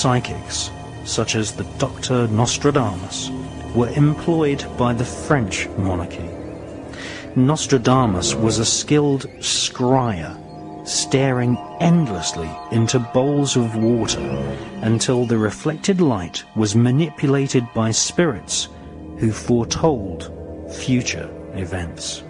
psychics, such as the Dr. Nostradamus, were employed by the French monarchy. Nostradamus was a skilled scryer, staring endlessly into bowls of water until the reflected light was manipulated by spirits who foretold future events.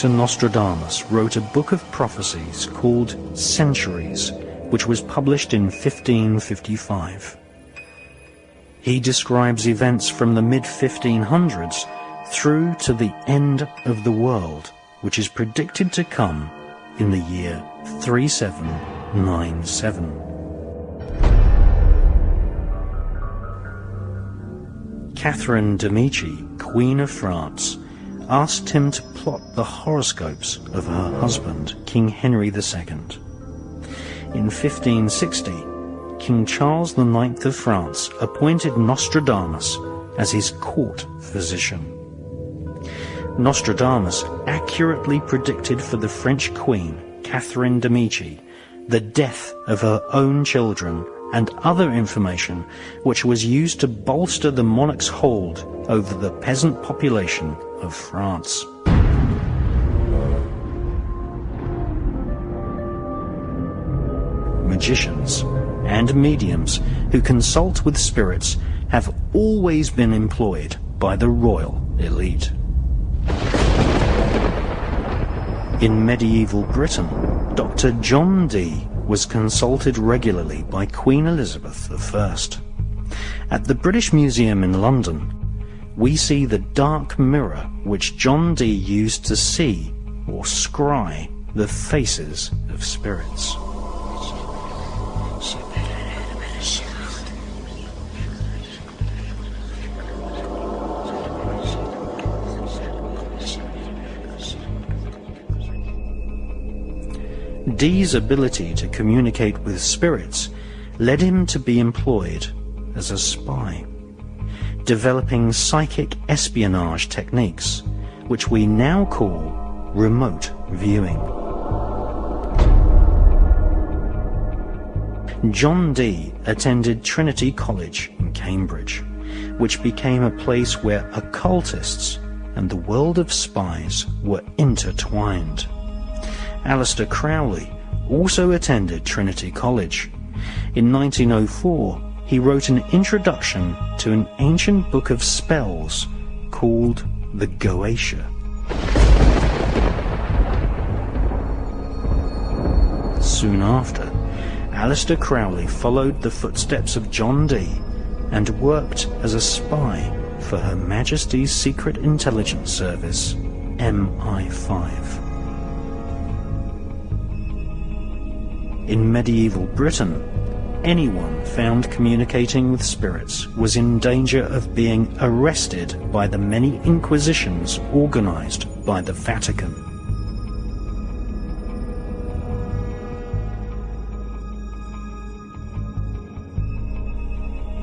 Dr. Nostradamus wrote a book of prophecies called Centuries, which was published in 1555. He describes events from the mid-1500s through to the end of the world, which is predicted to come in the year 3797. Catherine de' Medici, Queen of France, asked him to plot the horoscopes of her husband, King Henry II. In 1560, King Charles IX of France appointed Nostradamus as his court physician. Nostradamus accurately predicted for the French Queen, Catherine de' Medici, the death of her own children and other information which was used to bolster the monarch's hold over the peasant population of France. Magicians and mediums who consult with spirits have always been employed by the royal elite. In medieval Britain, Dr. John Dee was consulted regularly by Queen Elizabeth I. At the British Museum in London, we see the dark mirror which John Dee used to see or scry the faces of spirits. Dee's ability to communicate with spirits led him to be employed as a spy, developing psychic espionage techniques, which we now call remote viewing. John Dee attended Trinity College in Cambridge, which became a place where occultists and the world of spies were intertwined. Aleister Crowley also attended Trinity College. In 1904, he wrote an introduction to an ancient book of spells called the Goetia. Soon after, Aleister Crowley followed the footsteps of John Dee and worked as a spy for Her Majesty's Secret Intelligence Service, MI5. In medieval Britain, anyone found communicating with spirits was in danger of being arrested by the many inquisitions organized by the Vatican.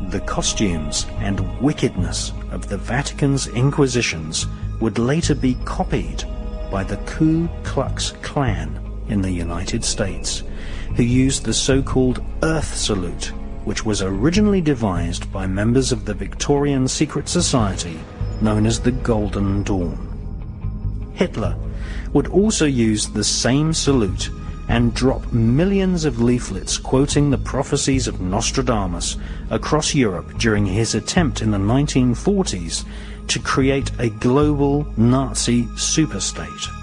The costumes and wickedness of the Vatican's inquisitions would later be copied by the Ku Klux Klan in the United States, who used the so-called Earth Salute, which was originally devised by members of the Victorian secret society known as the Golden Dawn. Hitler would also use the same salute and drop millions of leaflets quoting the prophecies of Nostradamus across Europe during his attempt in the 1940s to create a global Nazi superstate.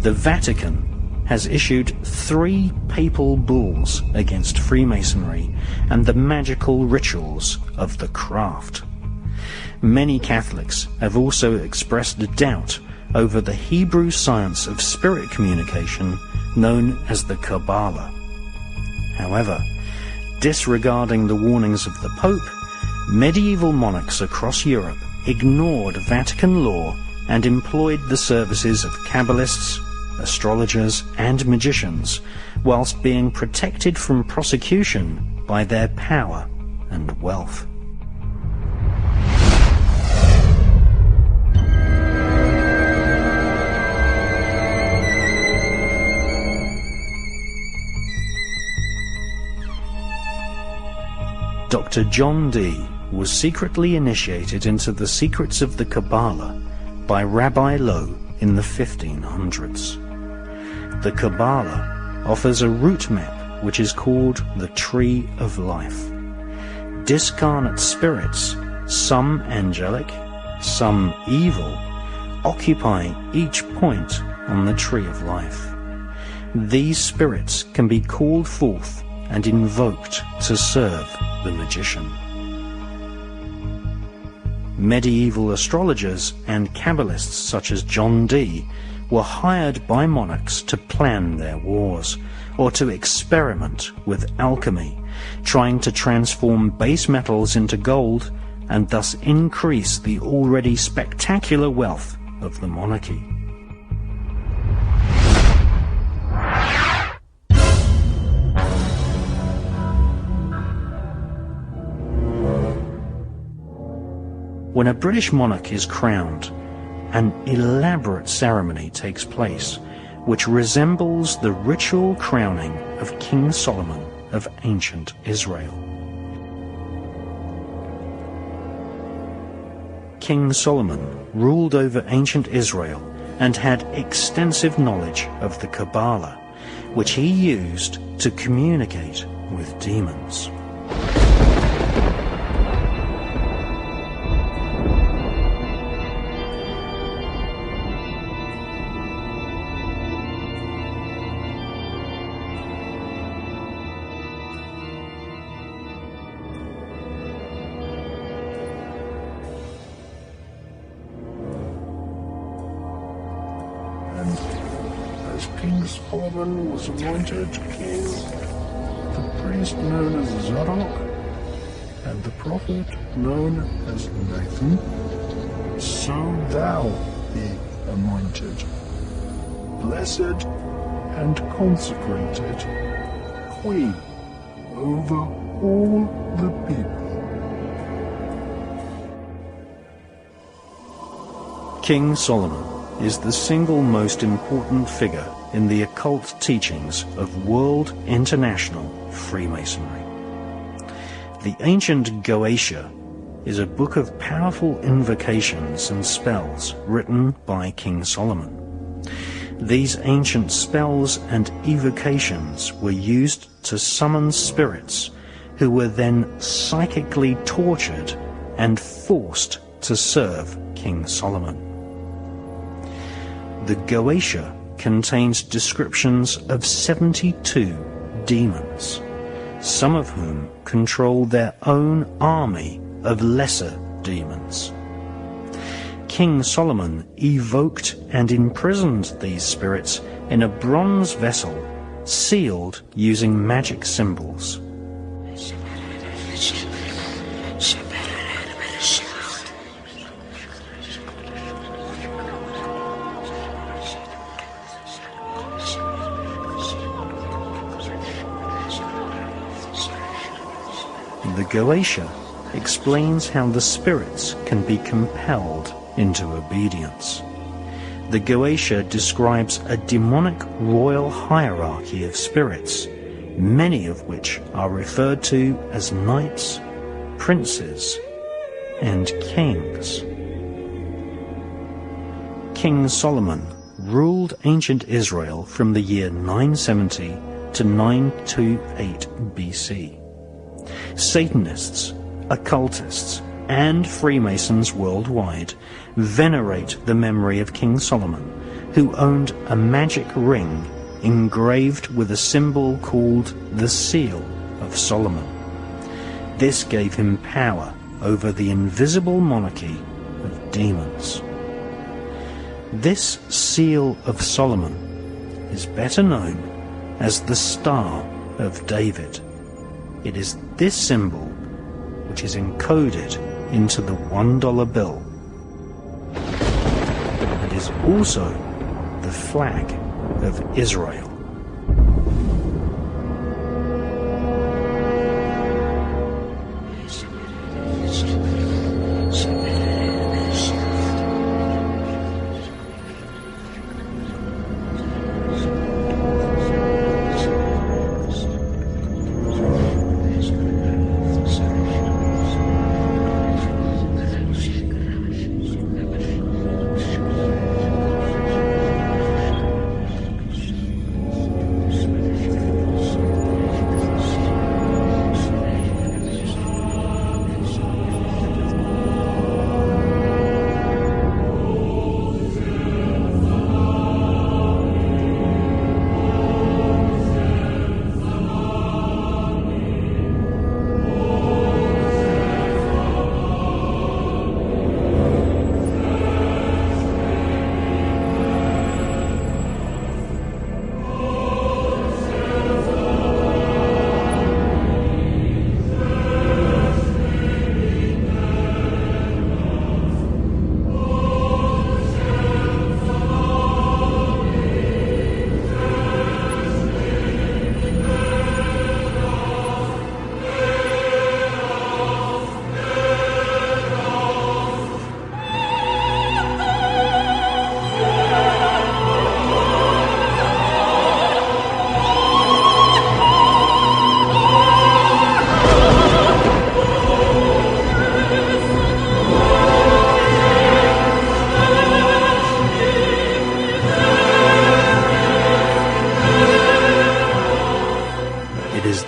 the Vatican has issued 3 papal bulls against Freemasonry and the magical rituals of the craft. Many Catholics have also expressed doubt over the Hebrew science of spirit communication known as the Kabbalah. However, disregarding the warnings of the Pope, medieval monarchs across Europe ignored Vatican law and employed the services of Kabbalists, astrologers and magicians, whilst being protected from prosecution by their power and wealth. Dr. John Dee was secretly initiated into the secrets of the Kabbalah by Rabbi Lowe in the 1500s. The Kabbalah offers a route map which is called the Tree of Life. Discarnate spirits, some angelic, some evil, occupy each point on the Tree of Life. These spirits can be called forth and invoked to serve the magician. Medieval astrologers and Kabbalists such as John Dee were hired by monarchs to plan their wars, or to experiment with alchemy, trying to transform base metals into gold and thus increase the already spectacular wealth of the monarchy. When a British monarch is crowned, an elaborate ceremony takes place which resembles the ritual crowning of King Solomon of ancient Israel. King Solomon ruled over ancient Israel and had extensive knowledge of the Kabbalah, which he used to communicate with demons. King Solomon was anointed king, the priest known as Zadok, and the prophet known as Nathan, so thou be anointed, blessed and consecrated, queen over all the people. King Solomon is the single most important figure in the occult teachings of world international Freemasonry. The ancient Goetia is a book of powerful invocations and spells written by King Solomon. These ancient spells and evocations were used to summon spirits who were then psychically tortured and forced to serve King Solomon. The Goetia contains descriptions of 72 demons, some of whom control their own army of lesser demons. King Solomon evoked and imprisoned these spirits in a bronze vessel sealed using magic symbols. The Goetia explains how the spirits can be compelled into obedience. The Goetia describes a demonic royal hierarchy of spirits, many of which are referred to as knights, princes, and kings. King Solomon ruled ancient Israel from the year 970 to 928 BC. Satanists, occultists, and Freemasons worldwide venerate the memory of King Solomon who owned a magic ring engraved with a symbol called the Seal of Solomon. This gave him power over the invisible monarchy of demons. This Seal of Solomon is better known as the Star of David. It is this symbol which is encoded into the $1 bill. It is also the flag of Israel.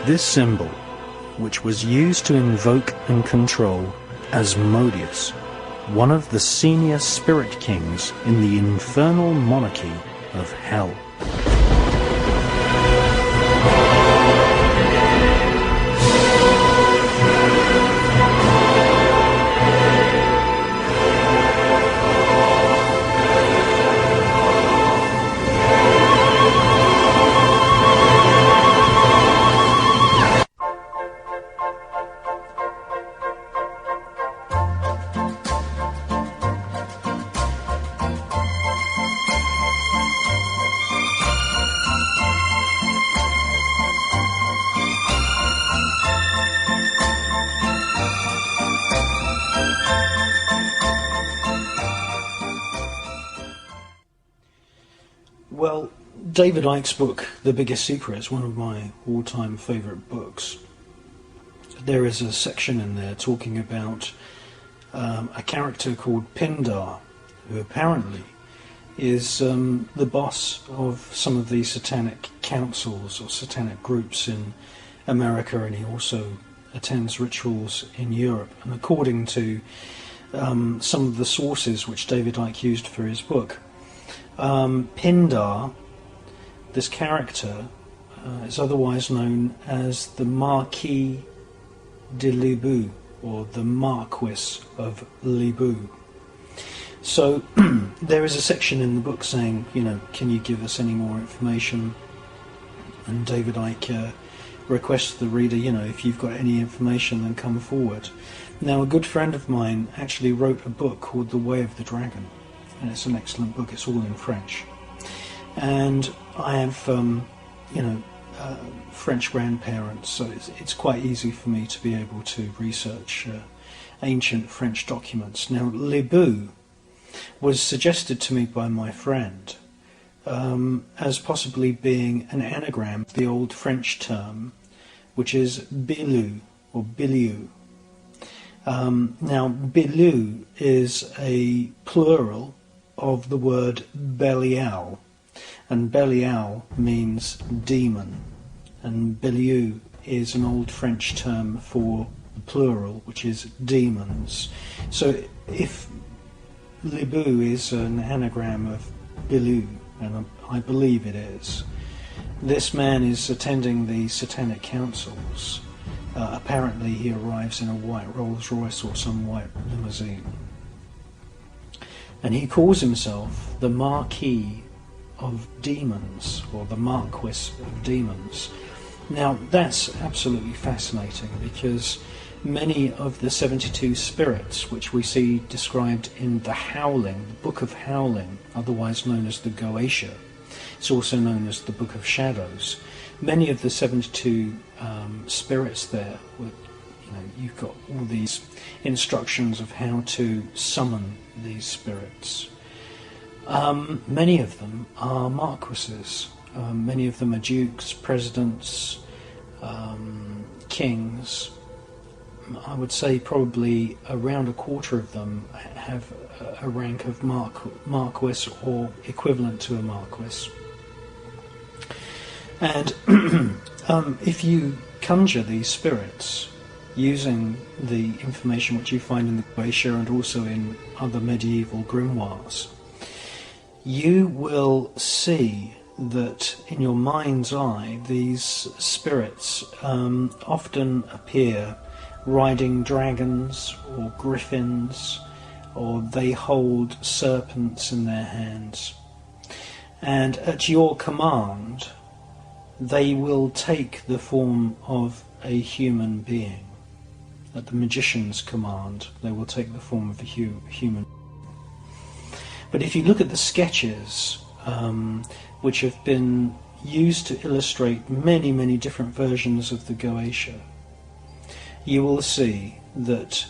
This symbol, which was used to invoke and control Asmodeus, one of the senior spirit kings in the infernal monarchy of hell. Well, David Icke's book, The Biggest Secret, is one of my all-time favourite books. There is a section in there talking about a character called Pindar, who apparently is the boss of some of these satanic councils or satanic groups in America, and he also attends rituals in Europe. And according to some of the sources which David Icke used for his book, Pindar, this character, is otherwise known as the Marquis de Lebu, or the Marquis of Lebu. So there is a section in the book saying, you know, can you give us any more information? And David Icke requests the reader, you know, if you've got any information, then come forward. Now, a good friend of mine actually wrote a book called The Way of the Dragon, and it's an excellent book. It's all in French. And I have, French grandparents, so it's quite easy for me to be able to research ancient French documents. Now, Lebu was suggested to me by my friend as possibly being an anagram of the old French term, which is Bilu, or Biliou. Now, Biliou is a plural of the word Belial, and Belial means demon, and Biliou is an old French term for the plural, which is demons. So if Lebu is an anagram of Bilu, and I believe it is. This man is attending the Satanic Councils. Apparently he arrives in a white Rolls Royce or some white limousine. And he calls himself the Marquis of Demons, or the Marquis of Demons. Now that's absolutely fascinating, because many of the 72 spirits which we see described in the Howling, the Book of Howling, otherwise known as the Goetia, it's also known as the Book of Shadows. Many of the 72 spirits there, you've got all these instructions of how to summon these spirits. Many of them are marquises. Many of them are dukes, presidents, kings. I would say probably around a quarter of them have a rank of marquis or equivalent to a marquis. And if you conjure these spirits using the information which you find in the Goetia and also in other medieval grimoires, you will see that in your mind's eye these spirits often appear riding dragons or griffins, or they hold serpents in their hands, and at your command they will take the form of a human being. At the magician's command they will take the form of a human. But if you look at the sketches which have been used to illustrate many different versions of the Goetia, you will see that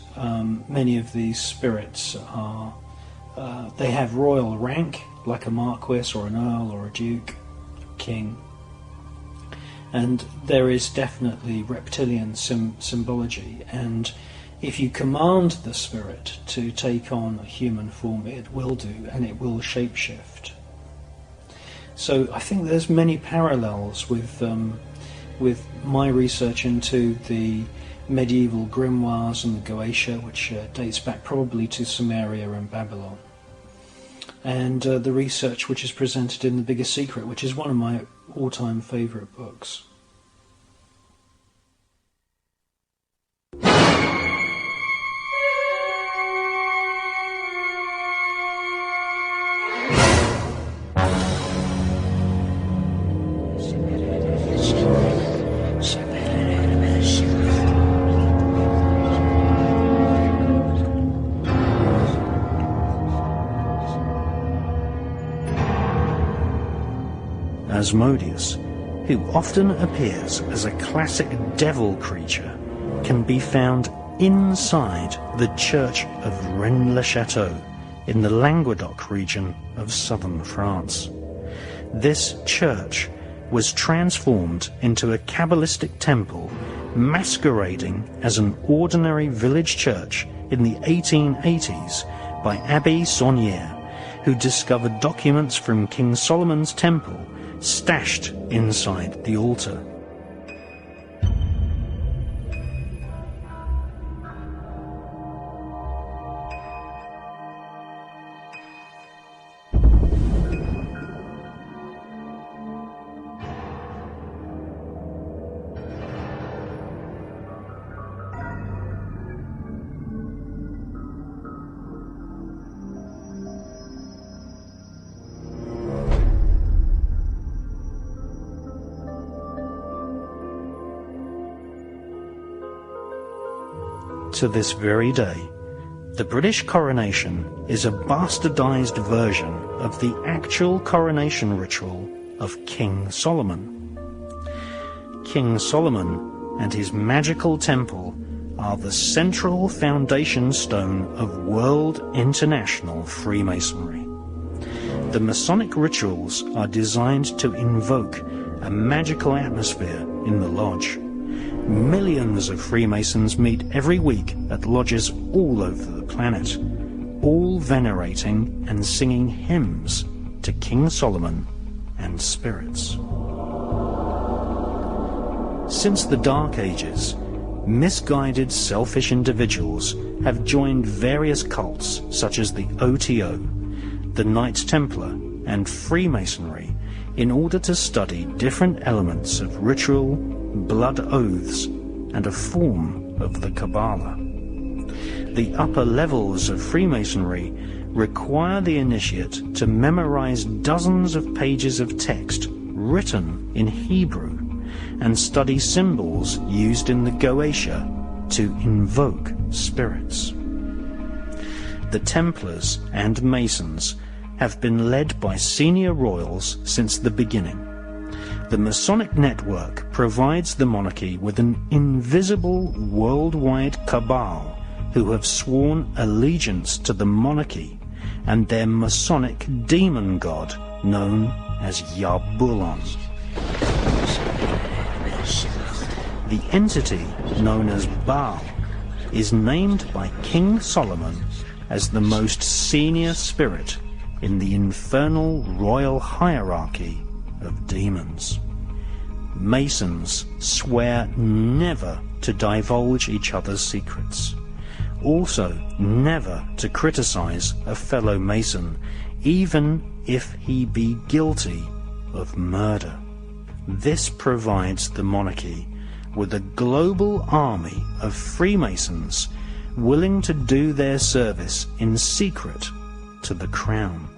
many of these spirits are they have royal rank, like a marquis or an earl or a duke, king, and there is definitely reptilian symbology, and if you command the spirit to take on a human form, it will do, and it will shapeshift. So I think there's many parallels with my research into the medieval grimoires and the Goetia, which dates back probably to Sumeria and Babylon, and the research which is presented in The Biggest Secret, which is one of my all-time favourite books. Asmodeus, who often appears as a classic devil creature, can be found inside the church of Rennes-le-Château in the Languedoc region of southern France. This church was transformed into a Kabbalistic temple masquerading as an ordinary village church in the 1880s by Abbé Saunière, who discovered documents from King Solomon's temple stashed inside the altar. To this very day, the British coronation is a bastardized version of the actual coronation ritual of King Solomon. King Solomon and his magical temple are the central foundation stone of world international Freemasonry. The Masonic rituals are designed to invoke a magical atmosphere in the lodge. Millions of Freemasons meet every week at lodges all over the planet, all venerating and singing hymns to King Solomon and spirits. Since the Dark Ages, misguided, selfish individuals have joined various cults such as the OTO, the Knights Templar, and Freemasonry in order to study different elements of ritual, blood oaths, and a form of the Kabbalah. The upper levels of Freemasonry require the initiate to memorize dozens of pages of text written in Hebrew and study symbols used in the Goetia to invoke spirits. The Templars and Masons have been led by senior royals since the beginning. The Masonic network provides the monarchy with an invisible worldwide cabal who have sworn allegiance to the monarchy and their Masonic demon god known as Yabulon. The entity known as Baal is named by King Solomon as the most senior spirit in the infernal royal hierarchy of demons. Masons swear never to divulge each other's secrets. Also, never to criticize a fellow Mason, even if he be guilty of murder. This provides the monarchy with a global army of Freemasons willing to do their service in secret to the crown.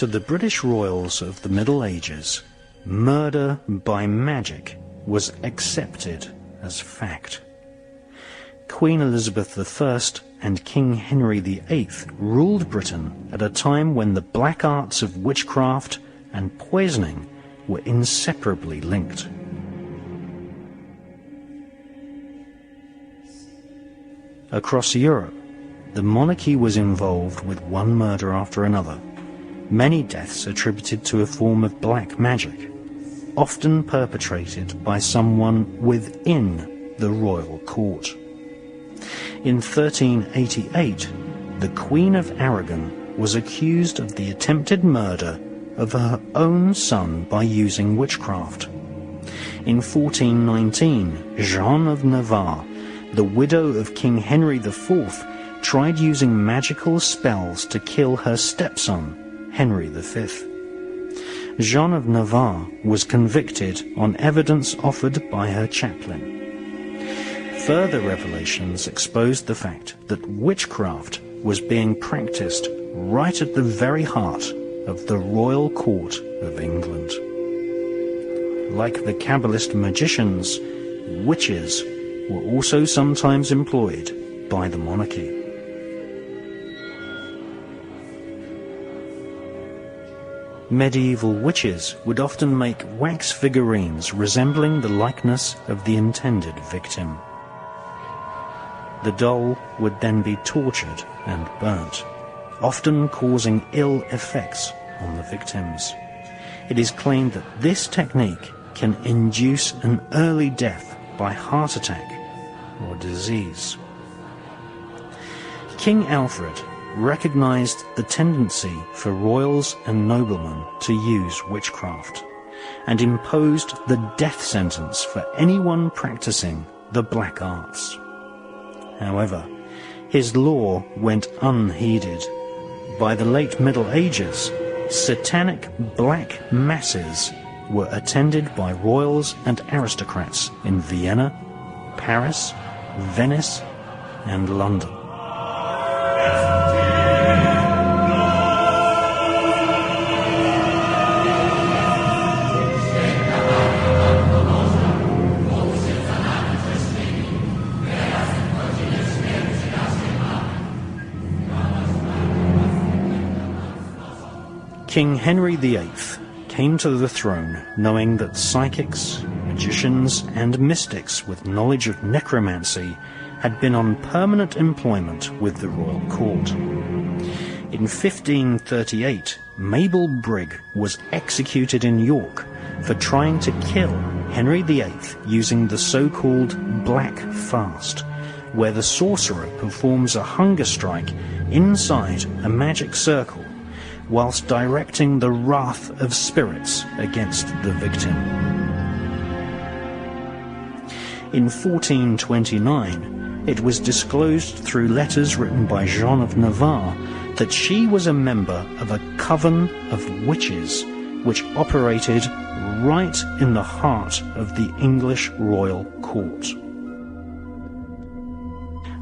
To the British royals of the Middle Ages, murder by magic was accepted as fact. Queen Elizabeth I and King Henry VIII ruled Britain at a time when the black arts of witchcraft and poisoning were inseparably linked. Across Europe, the monarchy was involved with one murder after another. Many deaths attributed to a form of black magic, often perpetrated by someone within the royal court. In 1388, the Queen of Aragon was accused of the attempted murder of her own son by using witchcraft. In 1419, Jeanne of Navarre, the widow of King Henry IV, tried using magical spells to kill her stepson, Henry V. Jeanne of Navarre was convicted on evidence offered by her chaplain. Further revelations exposed the fact that witchcraft was being practiced right at the very heart of the royal court of England. Like the Kabbalist magicians, witches were also sometimes employed by the monarchy. Medieval witches would often make wax figurines resembling the likeness of the intended victim. The doll would then be tortured and burnt, often causing ill effects on the victims. It is claimed that this technique can induce an early death by heart attack or disease. King Alfred recognized the tendency for royals and noblemen to use witchcraft and imposed the death sentence for anyone practicing the black arts. However, his law went unheeded. By the late Middle Ages, satanic black masses were attended by royals and aristocrats in Vienna, Paris, Venice, and London. King Henry VIII came to the throne knowing that psychics, magicians, and mystics with knowledge of necromancy had been on permanent employment with the royal court. In 1538, Mabel Brigg was executed in York for trying to kill Henry VIII using the so-called Black Fast, where the sorcerer performs a hunger strike inside a magic circle whilst directing the wrath of spirits against the victim. In 1429, it was disclosed through letters written by Jean of Navarre that she was a member of a coven of witches which operated right in the heart of the English royal court.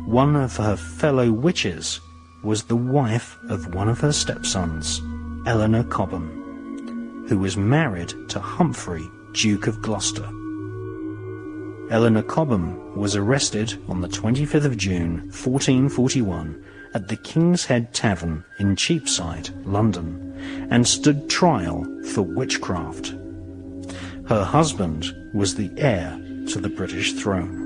One of her fellow witches was the wife of one of her stepsons, Eleanor Cobham, who was married to Humphrey, Duke of Gloucester. Eleanor Cobham was arrested on the 25th of June 1441 at the King's Head Tavern in Cheapside, London, and stood trial for witchcraft. Her husband was the heir to the British throne.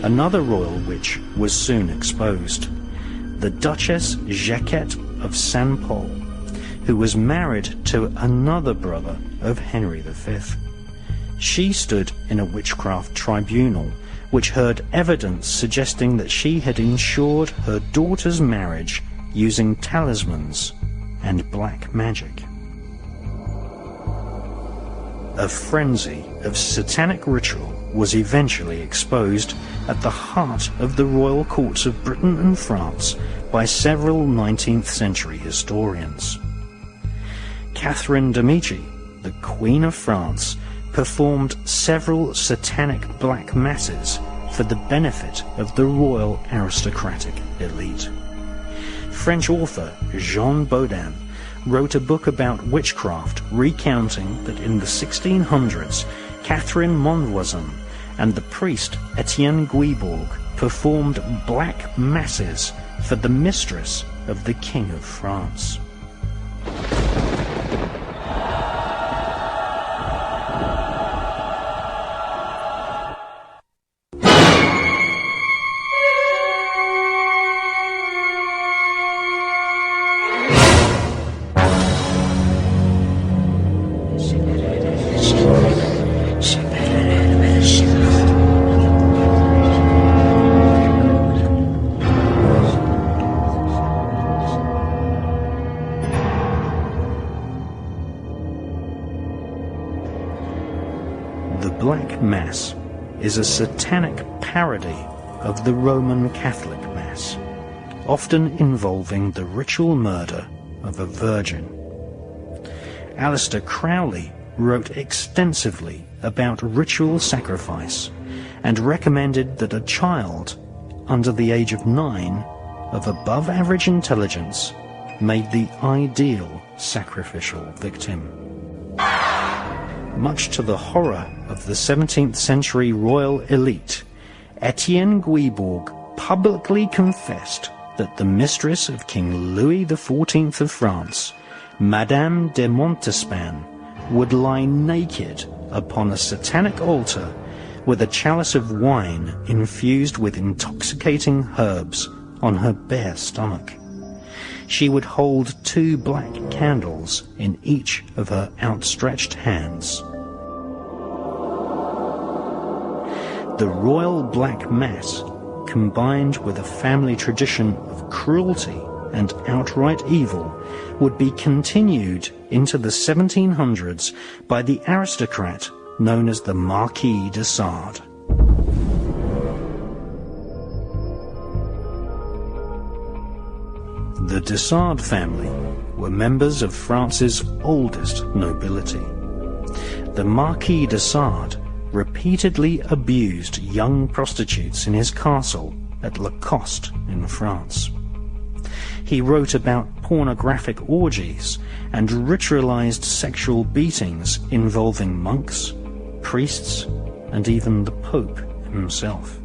Another royal witch was soon exposed, the Duchess Jacquette of St. Pol, who was married to another brother of Henry V. She stood in a witchcraft tribunal which heard evidence suggesting that she had ensured her daughter's marriage using talismans and black magic. A frenzy of satanic ritual was eventually exposed at the heart of the royal courts of Britain and France by several 19th century historians. Catherine de' Medici, the Queen of France, performed several satanic black masses for the benefit of the royal aristocratic elite. French author Jean Baudin wrote a book about witchcraft recounting that in the 1600s Catherine Monvoisin and the priest Etienne Guibourg performed black masses for the mistress of the King of France. Black Mass is a satanic parody of the Roman Catholic Mass, often involving the ritual murder of a virgin. Aleister Crowley wrote extensively about ritual sacrifice and recommended that a child under the age of 9 of above average intelligence made the ideal sacrificial victim. Much to the horror of the 17th century royal elite, Etienne Guibourg publicly confessed that the mistress of King Louis XIV of France, Madame de Montespan, would lie naked upon a satanic altar with a chalice of wine infused with intoxicating herbs on her bare stomach. She would hold 2 black candles in each of her outstretched hands. The royal Black Mass, combined with a family tradition of cruelty and outright evil, would be continued into the 1700s by the aristocrat known as the Marquis de Sade. The de Sade family were members of France's oldest nobility. The Marquis de Sade repeatedly abused young prostitutes in his castle at Lacoste in France. He wrote about pornographic orgies and ritualized sexual beatings involving monks, priests, and even the Pope himself.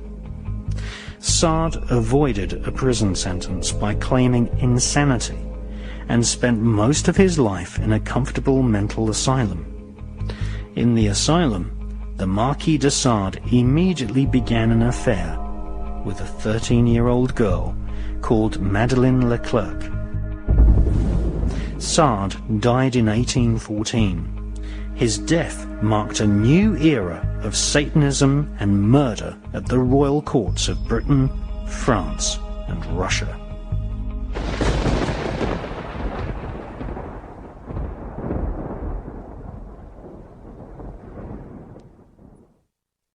Sade avoided a prison sentence by claiming insanity and spent most of his life in a comfortable mental asylum. In the asylum, the Marquis de Sade immediately began an affair with a 13-year-old girl called Madeleine Leclerc. Sade died in 1814. His death marked a new era of Satanism and murder at the royal courts of Britain, France, and Russia.